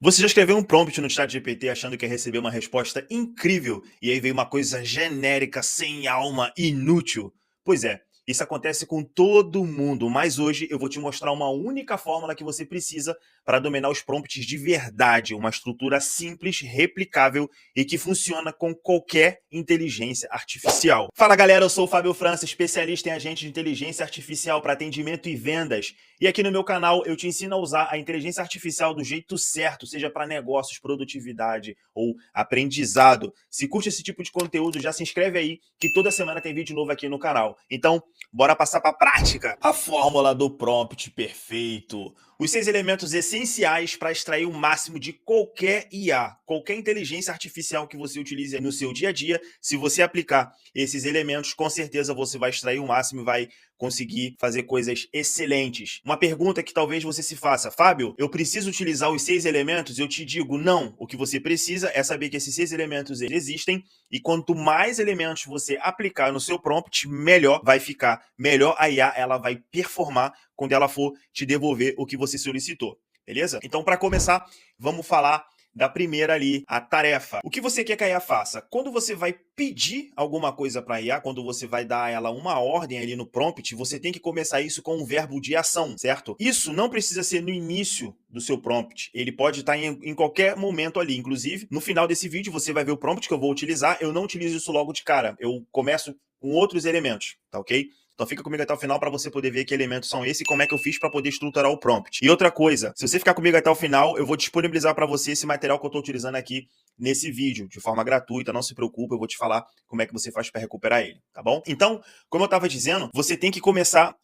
Você já escreveu um prompt no ChatGPT achando que ia receber uma resposta incrível e aí veio uma coisa genérica, sem alma, inútil? Pois é, isso acontece com todo mundo, mas hoje eu vou te mostrar uma única fórmula que você precisa para dominar os prompts de verdade, uma estrutura simples, replicável e que funciona com qualquer inteligência artificial. Fala galera, eu sou o Fábio França, especialista em agentes de inteligência artificial para atendimento e vendas. E aqui no meu canal eu te ensino a usar a inteligência artificial do jeito certo, seja para negócios, produtividade ou aprendizado. Se curte esse tipo de conteúdo, já se inscreve aí, que toda semana tem vídeo novo aqui no canal. Então, bora passar para a prática. A fórmula do prompt perfeito. Os 6 elementos essenciais para extrair o máximo de qualquer IA, qualquer inteligência artificial que você utilize no seu dia a dia. Se você aplicar esses elementos, com certeza você vai extrair o máximo e vai conseguir fazer coisas excelentes. Uma pergunta que talvez você se faça: Fábio, eu preciso utilizar os 6 elementos? Eu te digo, não. O que você precisa é saber que esses 6 elementos existem e quanto mais elementos você aplicar no seu prompt, melhor vai ficar. Melhor a IA ela vai performar quando ela for te devolver o que você solicitou. Beleza? Então, para começar, vamos falar da primeira ali, a tarefa. O que você quer que a IA faça? Quando você vai pedir alguma coisa para a IA, quando você vai dar a ela uma ordem ali no prompt, você tem que começar isso com um verbo de ação, certo? Isso não precisa ser no início do seu prompt. Ele pode estar em qualquer momento ali. Inclusive, no final desse vídeo, você vai ver o prompt que eu vou utilizar. Eu não utilizo isso logo de cara. Eu começo com outros elementos, tá ok? Então fica comigo até o final para você poder ver que elementos são esses e como é que eu fiz para poder estruturar o prompt. E outra coisa, se você ficar comigo até o final, eu vou disponibilizar para você esse material que eu estou utilizando aqui nesse vídeo, de forma gratuita, não se preocupe, eu vou te falar como é que você faz para recuperar ele, tá bom? Então, como eu estava dizendo, você tem que começar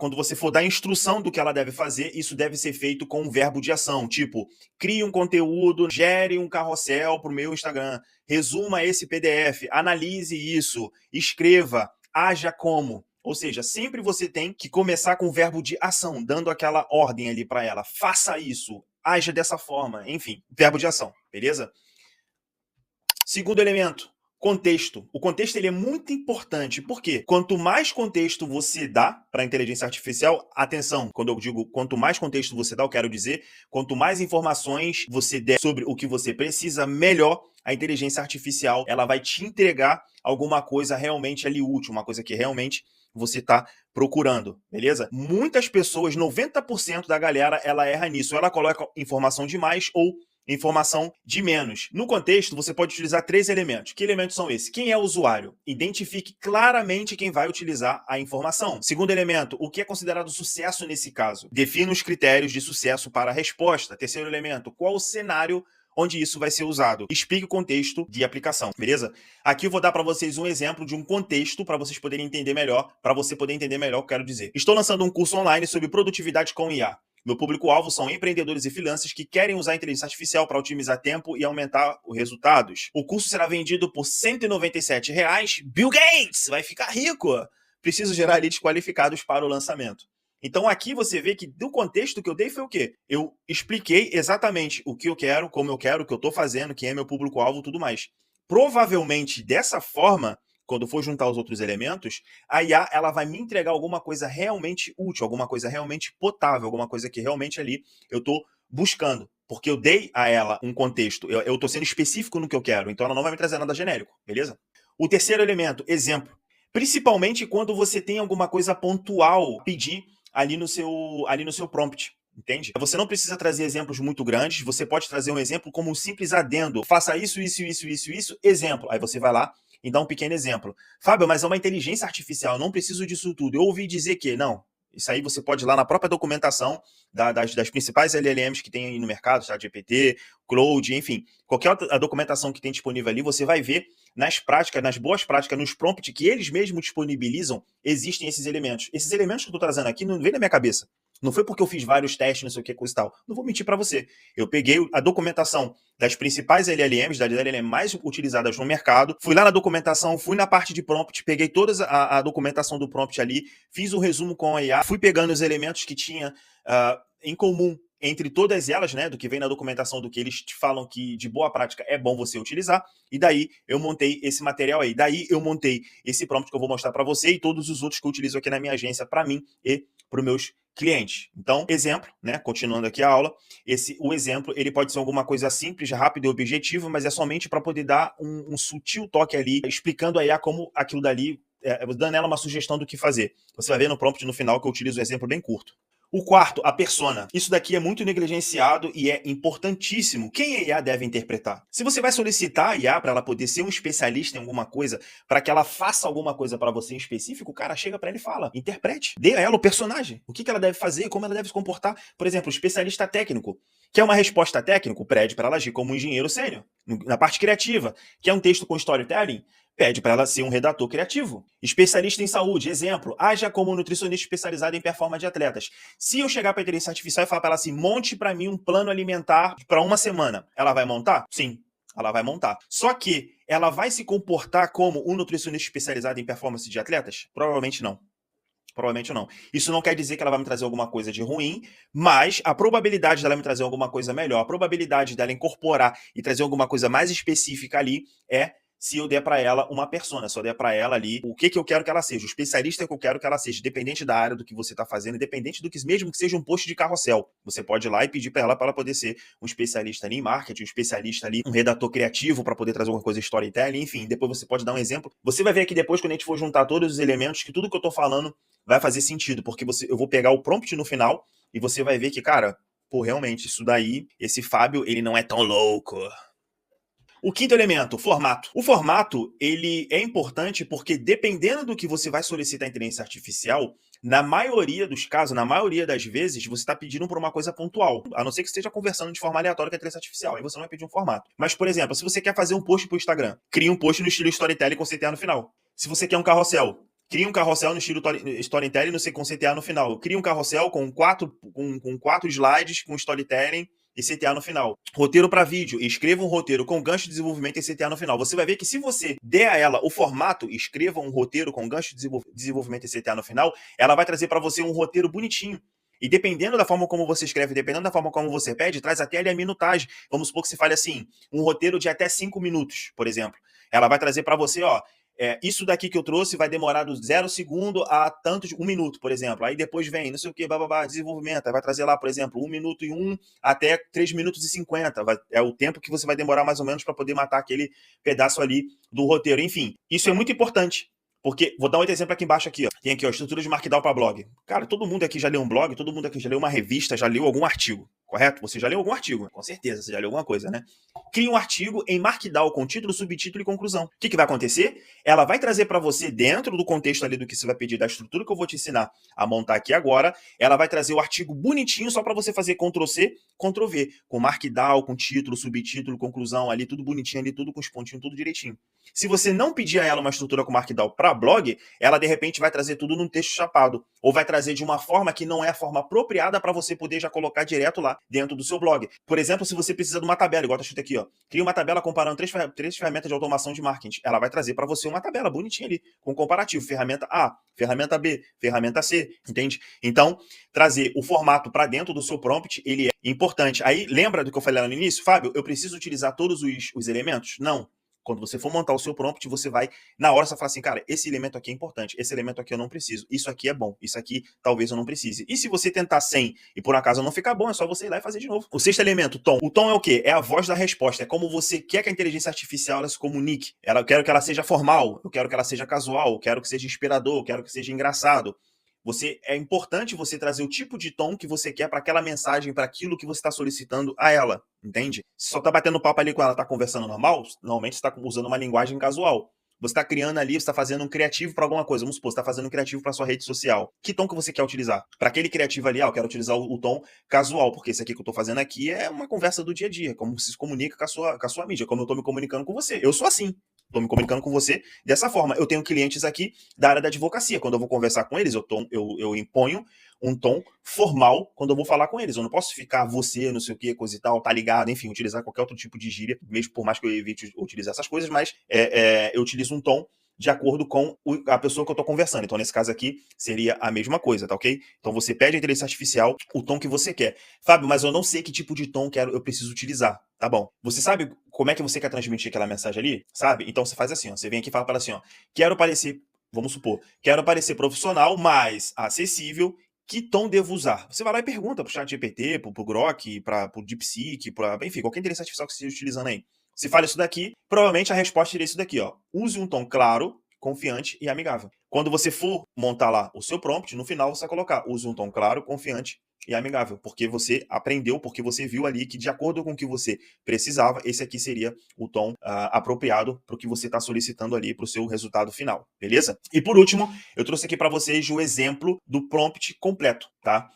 quando você for dar instrução do que ela deve fazer, isso deve ser feito com um verbo de ação, tipo, crie um conteúdo, gere um carrossel para o meu Instagram, resuma esse PDF, analise isso, escreva, haja como. Ou seja, sempre você tem que começar com o verbo de ação, dando aquela ordem ali para ela. Faça isso, haja dessa forma, enfim, verbo de ação, beleza? Segundo elemento, contexto. O contexto ele é muito importante, porque quanto mais contexto você dá para a inteligência artificial, atenção, quando eu digo quanto mais contexto você dá, eu quero dizer, quanto mais informações você der sobre o que você precisa, melhor a inteligência artificial ela vai te entregar alguma coisa realmente ali útil, uma coisa que realmente você está procurando, beleza? Muitas pessoas, 90% da galera, ela erra nisso. Ela coloca informação demais ou informação de menos. No contexto, você pode utilizar 3 elementos. Que elementos são esses? Quem é o usuário? Identifique claramente quem vai utilizar a informação. Segundo elemento, o que é considerado sucesso nesse caso? Defina os critérios de sucesso para a resposta. Terceiro elemento, qual o cenário onde isso vai ser usado? Explique o contexto de aplicação, beleza? Aqui eu vou dar para vocês um exemplo de um contexto para vocês poderem entender melhor, para você poder entender melhor o que eu quero dizer. Estou lançando um curso online sobre produtividade com IA. Meu público-alvo são empreendedores e freelancers que querem usar a inteligência artificial para otimizar tempo e aumentar os resultados. O curso será vendido por R$ 197. Bill Gates vai ficar rico! Preciso gerar leads qualificados para o lançamento. Então aqui você vê que do contexto que eu dei foi o quê? Eu expliquei exatamente o que eu quero, como eu quero, o que eu estou fazendo, quem é meu público-alvo, tudo mais. Provavelmente dessa forma, quando for juntar os outros elementos, a IA ela vai me entregar alguma coisa realmente útil, alguma coisa realmente potável, alguma coisa que realmente ali eu estou buscando. Porque eu dei a ela um contexto, eu estou sendo específico no que eu quero, então ela não vai me trazer nada genérico, beleza? O terceiro elemento, exemplo. Principalmente quando você tem alguma coisa pontual a pedir ali no seu prompt. Entende? Você não precisa trazer exemplos muito grandes, você pode trazer um exemplo como um simples adendo. Faça isso, exemplo. Aí você vai lá e dá um pequeno exemplo. Fábio, mas é uma inteligência artificial, eu não preciso disso tudo. Eu ouvi dizer que não. Isso aí você pode ir lá na própria documentação das principais LLMs que tem aí no mercado, ChatGPT, Claude, enfim. Qualquer outra documentação que tem disponível ali, você vai ver nas práticas, nas boas práticas, nos prompts que eles mesmos disponibilizam, existem esses elementos. Esses elementos que eu estou trazendo aqui não vem da minha cabeça. Não foi porque eu fiz vários testes, não sei o que, coisa e tal. Não vou mentir para você. Eu peguei a documentação das principais LLMs, das LLMs mais utilizadas no mercado, fui lá na documentação, fui na parte de prompt, peguei toda a documentação do prompt ali, fiz um resumo com a IA, fui pegando os elementos que tinha em comum entre todas elas, né, do que vem na documentação, do que eles te falam que de boa prática é bom você utilizar, e daí eu montei esse material aí. Daí eu montei esse prompt que eu vou mostrar para você e todos os outros que eu utilizo aqui na minha agência para mim e para os meus cliente. Então, exemplo, né? Continuando aqui a aula, o exemplo ele pode ser alguma coisa simples, rápido e objetivo, mas é somente para poder dar um sutil toque ali, explicando a IA como aquilo dali, dando ela uma sugestão do que fazer. Você vai ver no prompt no final que eu utilizo um exemplo bem curto. O quarto, a persona. Isso daqui é muito negligenciado e é importantíssimo. Quem a IA deve interpretar? Se você vai solicitar a IA para ela poder ser um especialista em alguma coisa, para que ela faça alguma coisa para você em específico, o cara chega para ela e fala, interprete. Dê a ela o personagem. O que ela deve fazer, como ela deve se comportar. Por exemplo, o especialista técnico. Quer uma resposta técnica? Pede para ela agir como um engenheiro sênior. Na parte criativa. Quer um texto com storytelling? Pede para ela ser um redator criativo. Especialista em saúde, exemplo, haja como nutricionista especializado em performance de atletas. Se eu chegar para a inteligência artificial e falar para ela assim, monte para mim um plano alimentar para uma semana, ela vai montar? Sim, ela vai montar. Só que ela vai se comportar como um nutricionista especializado em performance de atletas? Provavelmente não. Provavelmente não. Isso não quer dizer que ela vai me trazer alguma coisa de ruim, mas a probabilidade dela me trazer alguma coisa melhor, a probabilidade dela incorporar e trazer alguma coisa mais específica ali é se eu der para ela uma persona, se eu der para ela ali o que eu quero que ela seja, o especialista que eu quero que ela seja, independente da área do que você está fazendo, independente do que, mesmo que seja um post de carrossel, você pode ir lá e pedir para ela poder ser um especialista ali em marketing, um especialista ali, um redator criativo para poder trazer alguma coisa de storytelling, enfim, depois você pode dar um exemplo. Você vai ver aqui depois, quando a gente for juntar todos os elementos, que tudo que eu estou falando vai fazer sentido, porque eu vou pegar o prompt no final e você vai ver que, cara, pô, realmente, isso daí, esse Fábio, ele não é tão louco. O quinto elemento, o formato. O formato, ele é importante porque dependendo do que você vai solicitar a inteligência artificial, na maioria dos casos, na maioria das vezes, você está pedindo por uma coisa pontual. A não ser que esteja conversando de forma aleatória com a inteligência artificial. Aí você não vai pedir um formato. Mas, por exemplo, se você quer fazer um post para o Instagram, cria um post no estilo storytelling com CTA no final. Se você quer um carrossel, cria um carrossel no estilo storytelling com CTA no final. Cria um carrossel com quatro slides com storytelling e CTA no final. Roteiro para vídeo, escreva um roteiro com gancho de desenvolvimento e CTA no final. Você vai ver que se você der a ela o formato, escreva um roteiro com gancho de desenvolvimento e CTA no final, ela vai trazer para você um roteiro bonitinho. E dependendo da forma como você escreve, dependendo da forma como você pede, traz até ali a minutagem. Vamos supor que você fale assim, um roteiro de até 5 minutos, por exemplo. Ela vai trazer para você, ó, isso daqui que eu trouxe vai demorar do 0 segundo a tanto de 1 minuto, por exemplo. Aí depois vem, não sei o que, desenvolvimento. Aí vai trazer lá, por exemplo, 1 minuto e 1 até 3 minutos e 50. É o tempo que você vai demorar mais ou menos para poder matar aquele pedaço ali do roteiro. Enfim, isso é muito importante. Porque, vou dar um outro exemplo aqui embaixo aqui, ó. Tem aqui, ó, estrutura de Markdown para blog. Cara, todo mundo aqui já leu um blog, todo mundo aqui já leu uma revista, já leu algum artigo, correto? Você já leu algum artigo, com certeza, você já leu alguma coisa, né? Cria um artigo em Markdown com título, subtítulo e conclusão. O que vai acontecer? Ela vai trazer para você, dentro do contexto ali do que você vai pedir, da estrutura que eu vou te ensinar a montar aqui agora, ela vai trazer o artigo bonitinho só para você fazer Ctrl+C, Ctrl+V, com Markdown, com título, subtítulo, conclusão ali, tudo bonitinho ali, tudo com os pontinhos, tudo direitinho. Se você não pedir a ela uma estrutura com Markdown para blog, ela de repente vai trazer tudo num texto chapado, ou vai trazer de uma forma que não é a forma apropriada para você poder já colocar direto lá dentro do seu blog. Por exemplo, se você precisa de uma tabela, igual tá escrito aqui, ó, cria uma tabela comparando três ferramentas de automação de marketing. Ela vai trazer para você uma tabela bonitinha ali, com comparativo, ferramenta A, ferramenta B, ferramenta C, entende? Então, trazer o formato para dentro do seu prompt, ele é importante. Aí, lembra do que eu falei lá no início? Fábio, eu preciso utilizar todos os elementos? Não. Quando você for montar o seu prompt, você vai, na hora, você fala assim, cara, esse elemento aqui é importante, esse elemento aqui eu não preciso, isso aqui é bom, isso aqui talvez eu não precise. E se você tentar sem e por acaso não ficar bom, é só você ir lá e fazer de novo. O sexto elemento, tom. O tom é o quê? É a voz da resposta, é como você quer que a inteligência artificial ela se comunique. Eu quero que ela seja formal, eu quero que ela seja casual, eu quero que seja inspirador, eu quero que seja engraçado. É importante você trazer o tipo de tom que você quer para aquela mensagem, para aquilo que você está solicitando a ela, entende? Se só está batendo papo ali com ela, está conversando normal, normalmente você está usando uma linguagem casual. Você está criando ali, você está fazendo um criativo para alguma coisa. Vamos supor, você está fazendo um criativo para sua rede social. Que tom que você quer utilizar? Para aquele criativo ali, eu quero utilizar o tom casual, porque esse aqui que eu estou fazendo aqui é uma conversa do dia a dia, como se comunica com a sua mídia, como eu estou me comunicando com você. Eu sou assim. Estou me comunicando com você dessa forma. Eu tenho clientes aqui da área da advocacia. Quando eu vou conversar com eles, eu imponho um tom formal quando eu vou falar com eles. Eu não posso ficar você, não sei o que, coisa e tal, tá ligado, enfim, utilizar qualquer outro tipo de gíria, mesmo por mais que eu evite utilizar essas coisas, mas eu utilizo um tom de acordo com a pessoa que eu estou conversando. Então, nesse caso aqui, seria a mesma coisa, tá ok? Então, você pede à inteligência artificial o tom que você quer. Fábio, mas eu não sei que tipo de tom eu preciso utilizar. Tá bom. Você sabe como é que você quer transmitir aquela mensagem ali? Sabe? Então, você faz assim, ó. Você vem aqui e fala para ela assim, ó. Quero parecer, vamos supor, quero parecer profissional, mas acessível que tom devo usar? Você vai lá e pergunta para o ChatGPT, para o Grok, para o DeepSeek, enfim, qualquer inteligência artificial que você esteja utilizando aí. Se fala isso daqui, provavelmente a resposta seria isso daqui, ó. Use um tom claro, confiante e amigável. Quando você for montar lá o seu prompt, no final você vai colocar: use um tom claro, confiante e amigável, porque você aprendeu, porque você viu ali que, de acordo com o que você precisava, esse aqui seria o tom apropriado para o que você está solicitando ali para o seu resultado final, beleza? E por último, eu trouxe aqui para vocês o exemplo do prompt completo, tá?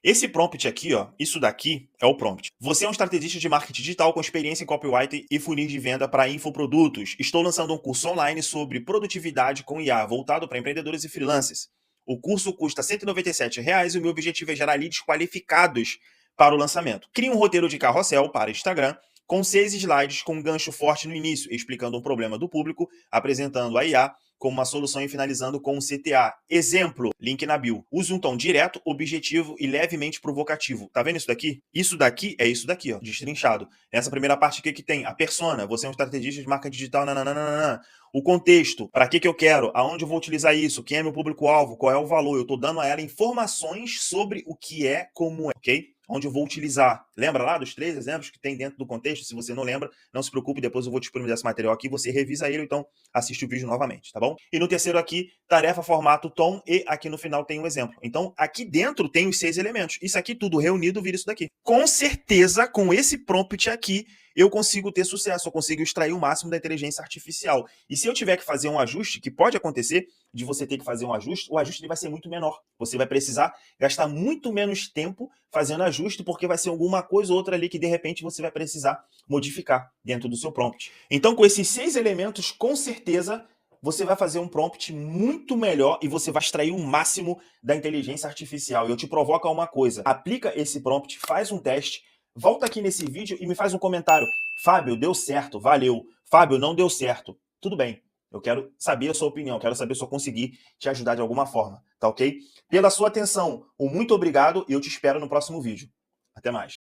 Esse prompt aqui, ó, isso daqui é o prompt. Você é um estrategista de marketing digital com experiência em copywriting e funil de venda para infoprodutos. Estou lançando um curso online sobre produtividade com IA, voltado para empreendedores e freelancers. O curso custa R$ 197 e o meu objetivo é gerar leads qualificados para o lançamento. Crie um roteiro de carrossel para Instagram com 6 slides com um gancho forte no início, explicando um problema do público, apresentando a IA como uma solução e finalizando com um CTA. Exemplo, link na bio. Use um tom direto, objetivo e levemente provocativo. Tá vendo isso daqui? Isso daqui é isso daqui, ó, destrinchado. Nessa primeira parte aqui que tem a persona, você é um estrategista de marca digital, nananana. O contexto, para que eu quero, aonde eu vou utilizar isso, quem é meu público-alvo, qual é o valor. Eu tô dando a ela informações sobre o que é, como é, ok? Onde eu vou utilizar. Lembra lá dos 3 exemplos que tem dentro do contexto? Se você não lembra, não se preocupe, depois eu vou disponibilizar esse material aqui, você revisa ele, então assiste o vídeo novamente, tá bom? E no terceiro aqui, tarefa, formato, tom, e aqui no final tem um exemplo. Então, aqui dentro tem os 6 elementos. Isso aqui tudo reunido vira isso daqui. Com certeza, com esse prompt aqui, eu consigo ter sucesso, eu consigo extrair o máximo da inteligência artificial. E se eu tiver que fazer um ajuste, que pode acontecer de você ter que fazer um ajuste, o ajuste ele vai ser muito menor. Você vai precisar gastar muito menos tempo fazendo ajuste, porque vai ser alguma coisa ou outra ali que de repente você vai precisar modificar dentro do seu prompt. Então, com esses 6 elementos, com certeza você vai fazer um prompt muito melhor e você vai extrair o máximo da inteligência artificial. E eu te provoco a uma coisa: aplica esse prompt, faz um teste, volta aqui nesse vídeo e me faz um comentário. Fábio, deu certo, valeu. Fábio, não deu certo. Tudo bem. Eu quero saber a sua opinião, quero saber se eu consegui te ajudar de alguma forma, tá ok? Pela sua atenção, um muito obrigado e eu te espero no próximo vídeo. Até mais.